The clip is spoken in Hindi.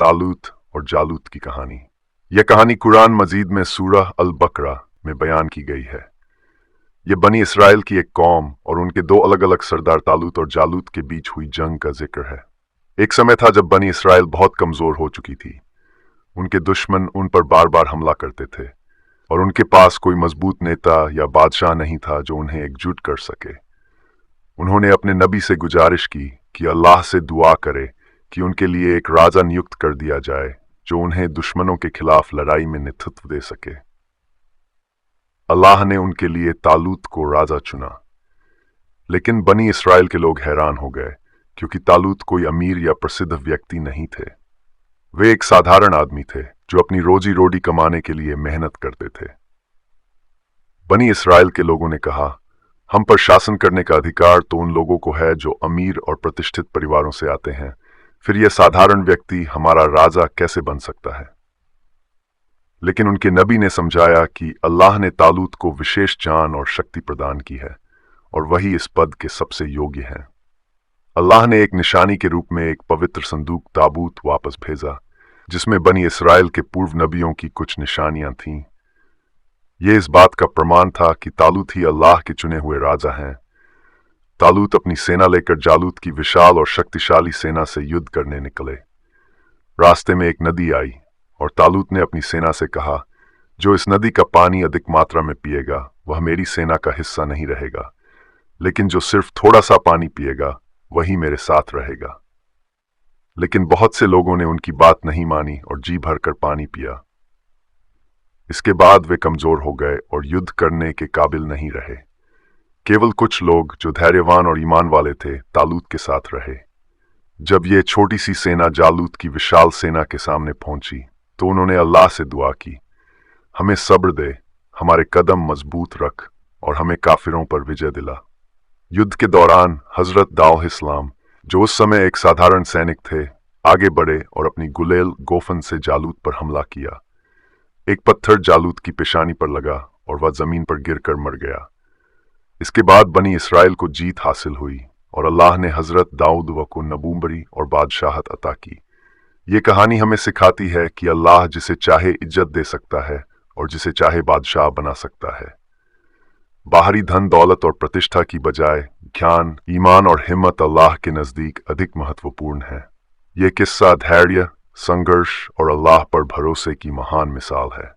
तालूत और जालूत की कहानी। यह कहानी कुरान मजीद में सूरह अल बकरा में बयान की गई है। यह बनी इसराइल की एक कौम और उनके दो अलग अलग सरदार तालूत और जालूत के बीच हुई जंग का जिक्र है। एक समय था जब बनी इसराइल बहुत कमजोर हो चुकी थी। उनके दुश्मन उन पर बार बार हमला करते थे और उनके पास कोई मजबूत नेता या बादशाह नहीं था जो उन्हें एकजुट कर सके। उन्होंने अपने नबी से गुजारिश की कि अल्लाह से दुआ करे कि उनके लिए एक राजा नियुक्त कर दिया जाए जो उन्हें दुश्मनों के खिलाफ लड़ाई में नेतृत्व दे सके। अल्लाह ने उनके लिए तालूत को राजा चुना, लेकिन बनी इसराइल के लोग हैरान हो गए क्योंकि तालूत कोई अमीर या प्रसिद्ध व्यक्ति नहीं थे। वे एक साधारण आदमी थे जो अपनी रोजी रोटी कमाने के लिए मेहनत करते थे। बनी इसराइल के लोगों ने कहा, हम पर शासन करने का अधिकार तो उन लोगों को है जो अमीर और प्रतिष्ठित परिवारों से आते हैं, फिर यह साधारण व्यक्ति हमारा राजा कैसे बन सकता है। लेकिन उनके नबी ने समझाया कि अल्लाह ने तालूत को विशेष जान और शक्ति प्रदान की है और वही इस पद के सबसे योग्य हैं। अल्लाह ने एक निशानी के रूप में एक पवित्र संदूक ताबूत वापस भेजा जिसमें बनी इसराइल के पूर्व नबियों की कुछ निशानियां थीं। यह इस बात का प्रमाण था कि तालूत ही अल्लाह के चुने हुए राजा हैं। तालूत अपनी सेना लेकर जालूत की विशाल और शक्तिशाली सेना से युद्ध करने निकले। रास्ते में एक नदी आई और तालूत ने अपनी सेना से कहा, जो इस नदी का पानी अधिक मात्रा में पिएगा वह मेरी सेना का हिस्सा नहीं रहेगा, लेकिन जो सिर्फ थोड़ा सा पानी पिएगा वही मेरे साथ रहेगा। लेकिन बहुत से लोगों ने उनकी बात नहीं मानी और जी भरकर पानी पिया। इसके बाद वे कमजोर हो गए और युद्ध करने के काबिल नहीं रहे। केवल कुछ लोग जो धैर्यवान और ईमान वाले थे तालूत के साथ रहे। जब ये छोटी सी सेना जालूत की विशाल सेना के सामने पहुंची तो उन्होंने अल्लाह से दुआ की, हमें सब्र दे, हमारे कदम मजबूत रख और हमें काफिरों पर विजय दिला। युद्ध के दौरान हजरत दाऊद इस्लाम, जो उस समय एक साधारण सैनिक थे, आगे बढ़े और अपनी गुलेल गोफन से जालूत पर हमला किया। एक पत्थर जालूत की पेशानी पर लगा और वह जमीन पर गिरकर मर गया। इसके बाद बनी इसराइल को जीत हासिल हुई और अल्लाह ने हजरत दाऊद को नबूवरी और बादशाहत अता की। ये कहानी हमें सिखाती है कि अल्लाह जिसे चाहे इज्जत दे सकता है और जिसे चाहे बादशाह बना सकता है। बाहरी धन दौलत और प्रतिष्ठा की बजाय ज्ञान, ईमान और हिम्मत अल्लाह के नजदीक अधिक महत्वपूर्ण है। ये किस्सा धैर्य, संघर्ष और अल्लाह पर भरोसे की महान मिसाल है।